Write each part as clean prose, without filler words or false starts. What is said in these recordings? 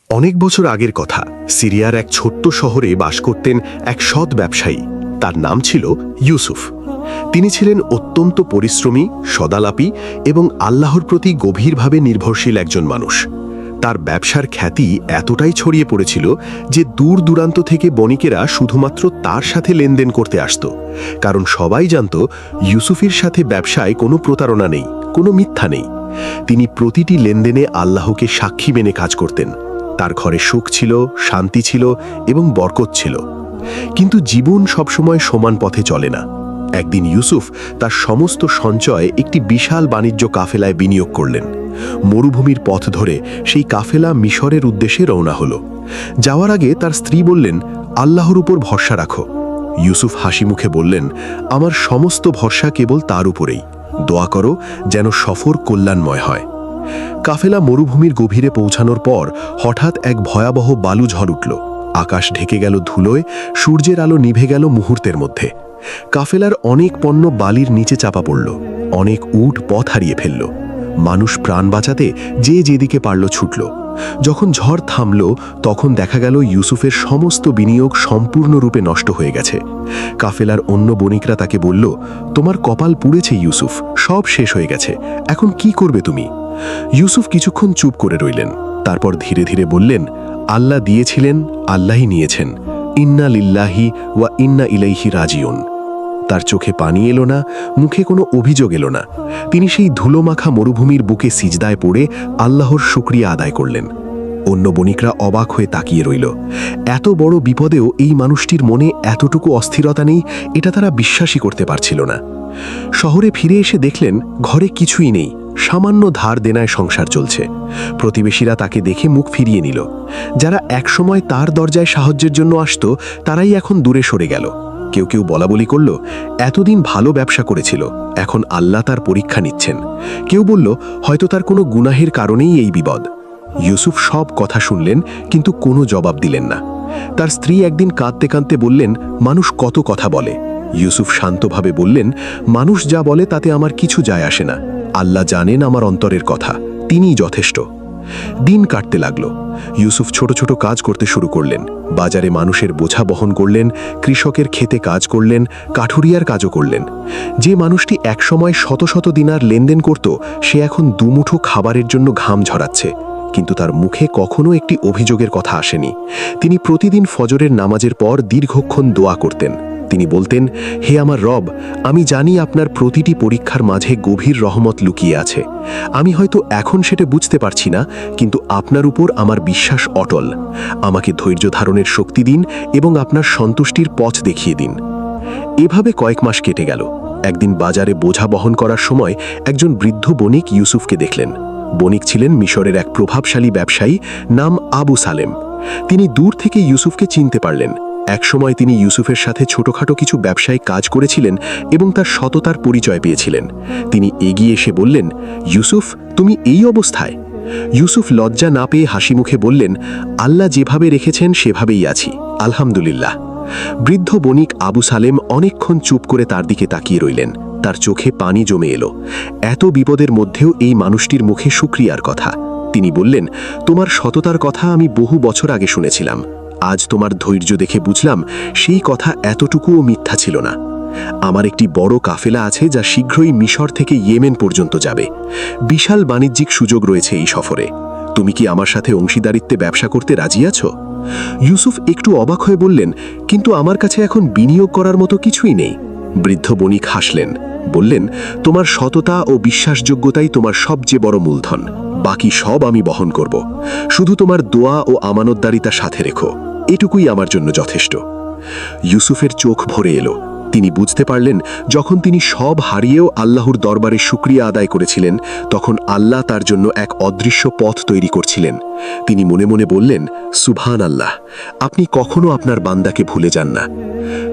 অনেক বছর আগের কথা, সিরিয়ার এক ছোট্ট শহরে বাস করতেন এক সৎ ব্যবসায়ী। তার নাম ছিল ইউসুফ। তিনি ছিলেন অত্যন্ত পরিশ্রমী, সদালাপী এবং আল্লাহর প্রতি গভীরভাবে নির্ভরশীল একজন মানুষ। তার ব্যবসার খ্যাতি এতটাই ছড়িয়ে পড়েছিল যে দূর দূরান্ত থেকে বণিকেরা শুধুমাত্র তার সাথে লেনদেন করতে আসত, কারণ সবাই জানত ইউসুফের সাথে ব্যবসায় কোনো প্রতারণা নেই, কোনো মিথ্যা নেই। তিনি প্রতিটি লেনদেনে আল্লাহকে সাক্ষী মেনে কাজ করতেন। তার ঘরে সুখ ছিল, শান্তি ছিল এবং বরকত ছিল। কিন্তু জীবন সবসময় সমান পথে চলে না। একদিন ইউসুফ তার সমস্ত সঞ্চয় একটি বিশাল বাণিজ্য কাফেলায় বিনিয়োগ করলেন। মরুভূমির পথ ধরে সেই কাফেলা মিশরের উদ্দেশ্যে রওনা হলো। যাওয়ার আগে তার স্ত্রী বললেন, আল্লাহর উপর ভরসা রাখো। ইউসুফ হাসি মুখে বললেন, আমার সমস্ত ভরসা কেবল তার উপরেই। দোয়া করো যেন সফর কল্যাণময় হয়। কাফেলা মরুভূমির গভীরে পৌঁছানোর পর হঠাৎ এক ভয়াবহ বালু ঝড় উঠল। আকাশ ঢেকে গেল ধুলোয়, সূর্যের আলো নিভে গেল মুহূর্তের মধ্যে। কাফেলার অনেক পণ্য বালির নিচে চাপা পড়ল। অনেক উট পথ হারিয়ে ফেলল। মানুষ প্রাণ বাঁচাতে যে যেদিকে পারল ছুটল। যখন ঝড় থামল, তখন দেখা গেল ইউসুফের সমস্ত বিনিয়োগ সম্পূর্ণরূপে নষ্ট হয়ে গেছে। কাফেলার অন্য বণিকরা তাকে বলল, তোমার কপাল পুড়েছে ইউসুফ, সব শেষ হয়ে গেছে, এখন কি করবে তুমি? ইউসুফ কিছুক্ষণ চুপ করে রইলেন। তারপর ধীরে ধীরে বললেন, আল্লাহ দিয়েছিলেন, আল্লাহই নিয়েছেন। ইন্না লিল্লাহি ওয়া ইন্না ইলাইহি রাজিউন। তার চোখে পানি এলো না, মুখে কোনো অভিযোগ এলো না। তিনি সেই ধুলোমাখা মরুভূমির বুকে সিজদায় পড়ে আল্লাহর শুকরিয়া আদায় করলেন। অন্য বণিকরা অবাক হয়ে তাকিয়ে রইল। এত বড় বিপদেও এই মানুষটির মনে এতটুকু অস্থিরতা নেই, এটা তারা বিশ্বাসই করতে পারছিল না। শহরে ফিরে এসে দেখলেন ঘরে কিছুই নেই, সামান্য ধার দেনায় সংসার চলছে। প্রতিবেশীরা তাকে দেখে মুখ ফিরিয়ে নিল। যারা একসময় তার দরজায় সাহায্যের জন্য আসত, তারাই এখন দূরে সরে গেল। কেউ কেউ বলাবলি করল, এতদিন ভালো ব্যবসা করেছিল, এখন আল্লাহ তার পরীক্ষা নিচ্ছেন। কেউ বলল, হয়তো তার কোনো গুনাহের কারণেই এই বিপদ। ইউসুফ সব কথা শুনলেন, কিন্তু কোনো জবাব দিলেন না। তার স্ত্রী একদিন কাঁদতে কাঁদতে বললেন, মানুষ কত কথা বলে। ইউসুফ শান্তভাবে বললেন, মানুষ যা বলে তাতে আমার কিছু যায় আসে না। আল্লাহ জানেন আমার অন্তরের কথা, তিনিই যথেষ্ট। দিন কাটতে লাগলো। ইউসুফ ছোট ছোট কাজ করতে শুরু করলেন। বাজারে মানুষের বোঝা বহন করলেন, কৃষকের ক্ষেতে কাজ করলেন, কাঠুরিয়ার কাজও করলেন। যে মানুষটি একসময় শত শত দিনার লেনদেন করত, সে এখন দুমুঠো খাবারের জন্য ঘাম ঝরাচ্ছে। কিন্তু তার মুখে কখনো একটি অভিযোগের কথা আসেনি। তিনি প্রতিদিন ফজরের নামাজের পর দীর্ঘক্ষণ দোয়া করতেন। তিনি বলতেন, হে আমার রব, আমি জানি আপনার প্রতিটি পরীক্ষার মাঝে গভীর রহমত লুকিয়ে আছে। আমি হয়তো এখন সেটা বুঝতে পারছি না, কিন্তু আপনার উপর আমার বিশ্বাস অটল। আমাকে ধৈর্য ধারণের শক্তি দিন এবং আপনার সন্তুষ্টির পথ দেখিয়ে দিন। এভাবে কয়েক মাস কেটে গেল। একদিন বাজারে বোঝা বহন করার সময় একজন বৃদ্ধ বণিক ইউসুফকে দেখলেন। বণিক ছিলেন মিশরের এক প্রভাবশালী ব্যবসায়ী, নাম আবু সালেম। তিনি দূর থেকে ইউসুফকে চিনতে পারলেন। একসময় তিনি ইউসুফের সাথে ছোটখাটো কিছু ব্যবসায়িক কাজ করেছিলেন এবং তার সততার পরিচয় পেয়েছিলেন। তিনি এগিয়ে এসে বললেন, ইউসুফ, তুমি এই অবস্থায়? ইউসুফ লজ্জা না পেয়ে হাসি মুখে বললেন, আল্লাহ যেভাবে রেখেছেন সেভাবেই আছি, আলহামদুলিল্লাহ। বৃদ্ধ বণিক আবু সালেম অনেকক্ষণ চুপ করে তার দিকে তাকিয়ে রইলেন। তার চোখে পানি জমে এলো। এত বিপদের মধ্যেও এই মানুষটির মুখে শুকরিয়ার কথা। তিনি বললেন, তোমার সততার কথা আমি বহু বছর আগে শুনেছিলাম। আজ তোমার ধৈর্য দেখে বুঝলাম সেই কথা এতটুকুও মিথ্যা ছিল না। আমার একটি বড় কাফেলা আছে যা শীঘ্রই মিশর থেকে ইয়েমেন পর্যন্ত যাবে। বিশাল বাণিজ্যিক সুযোগ রয়েছে এই সফরে। তুমি কি আমার সাথে অংশীদারিত্বে ব্যবসা করতে রাজি আছো? ইউসুফ একটু অবাক হয়ে বললেন, কিন্তু আমার কাছে এখন বিনিয়োগ করার মতো কিছুই নেই। বৃদ্ধ বণিক হাসলেন, বললেন, তোমার সততা ও বিশ্বাসযোগ্যতাই তোমার সবচেয়ে বড় মূলধন। বাকি সব আমি বহন করব। শুধু তোমার দোয়া ও আমানতদারিতা সাথে রেখো, এটুকুই আমার জন্য যথেষ্ট। ইউসুফের চোখ ভরে এলো। তিনি বুঝতে পারলেন, যখন তিনি সব হারিয়েও আল্লাহর দরবারে শুকরিয়া আদায় করেছিলেন, তখন আল্লাহ তার জন্য এক অদৃশ্য পথ তৈরি করছিলেন। তিনি মনে মনে বললেন, সুবহান আল্লাহ, আপনি কখনো আপনার বান্দাকে ভুলে যান না।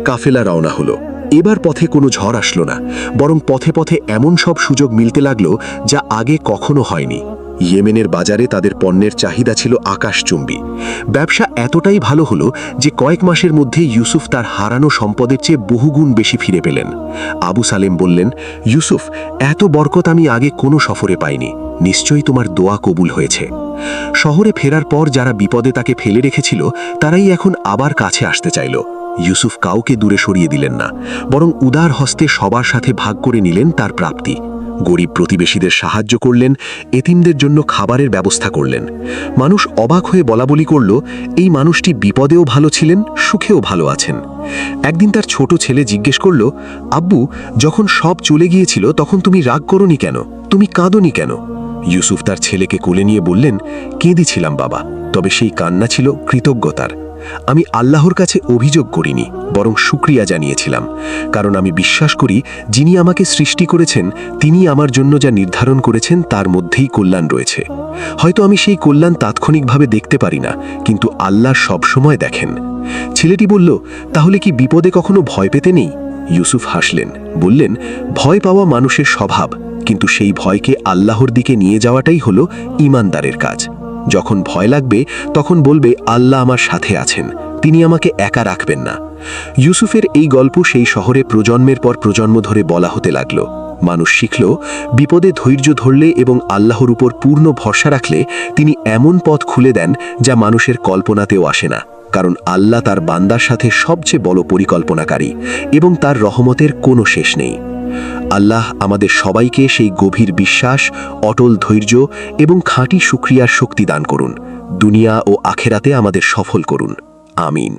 কাফেলা রওনা হলো। এবার পথে কোনো ঝড় আসলো না, বরং পথে পথে এমন সব সুযোগ মিলতে লাগলো যা আগে কখনো হয়নি। ইয়েমেনের বাজারে তাদের পণ্যের চাহিদা ছিল আকাশচুম্বী। ব্যবসা এতটাই ভালো হলো যে কয়েক মাসের মধ্যে ইউসুফ তার হারানো সম্পদের চেয়ে বহুগুণ বেশি ফিরে পেলেন। আবু সালেম বললেন, ইউসুফ, এত বরকত আমি আগে কোনো সফরে পাইনি। নিশ্চয়ই তোমার দোয়া কবুল হয়েছে। শহরে ফেরার পর যারা বিপদে তাকে ফেলে রেখেছিল তারাই এখন আবার কাছে আসতে চাইল। ইউসুফ কাউকে দূরে সরিয়ে দিলেন না, বরং উদার হস্তে সবার সাথে ভাগ করে নিলেন তার প্রাপ্তি। গরিব প্রতিবেশীদের সাহায্য করলেন, এতিমদের জন্য খাবারের ব্যবস্থা করলেন। মানুষ অবাক হয়ে বলাবলি করল, এই মানুষটি বিপদেও ভালো ছিলেন, সুখেও ভালো আছেন। একদিন তার ছোট ছেলে জিজ্ঞেস করল, আব্বু, যখন সব চলে গিয়েছিল তখন তুমি রাগ করোনি কেন, তুমি কাঁদোনি কেন? ইউসুফ তার ছেলেকে কোলে নিয়ে বললেন, কেঁদেছিলাম বাবা, তবে সেই কান্না ছিল কৃতজ্ঞতার। আমি আল্লাহর কাছে অভিযোগ করিনি, বরং শুকরিয়া জানিয়েছিলাম, কারণ আমি বিশ্বাস করি যিনি আমাকে সৃষ্টি করেছেন তিনি আমার জন্য যা নির্ধারণ করেছেন তার মধ্যেই কল্যাণ রয়েছে। হয়তো আমি সেই কল্যাণ তাৎক্ষণিকভাবে দেখতে পারি না, কিন্তু আল্লাহ সবসময় দেখেন। ছেলেটি বলল, তাহলে কি বিপদে কখনো ভয় পেতে নেই? ইউসুফ হাসলেন, বললেন, ভয় পাওয়া মানুষের স্বভাব, কিন্তু সেই ভয়কে আল্লাহর দিকে নিয়ে যাওয়াটাই হলো ঈমানদারের কাজ। যখন ভয় লাগবে তখন বলবে, আল্লাহ আমার সাথে আছেন, তিনি আমাকে একা রাখবেন না। ইউসুফের এই গল্প সেই শহরে প্রজন্মের পর প্রজন্ম ধরে বলা হতে লাগল। মানুষ শিখল, বিপদে ধৈর্য ধরলে এবং আল্লাহর উপর পূর্ণ ভরসা রাখলে তিনি এমন পথ খুলে দেন যা মানুষের কল্পনাতেও আসে না, কারণ আল্লাহ তার বান্দার সাথে সবচেয়ে বড় পরিকল্পনাকারী এবং তার রহমতের কোনো শেষ নেই। আল্লাহ আমাদের সবাইকে সেই গভীর বিশ্বাস, অটল ধৈর্য এবং খাঁটি শুকরিয়ার শক্তি দান করুন। দুনিয়া ও আখেরাতে আমাদের সফল করুন। আমিন।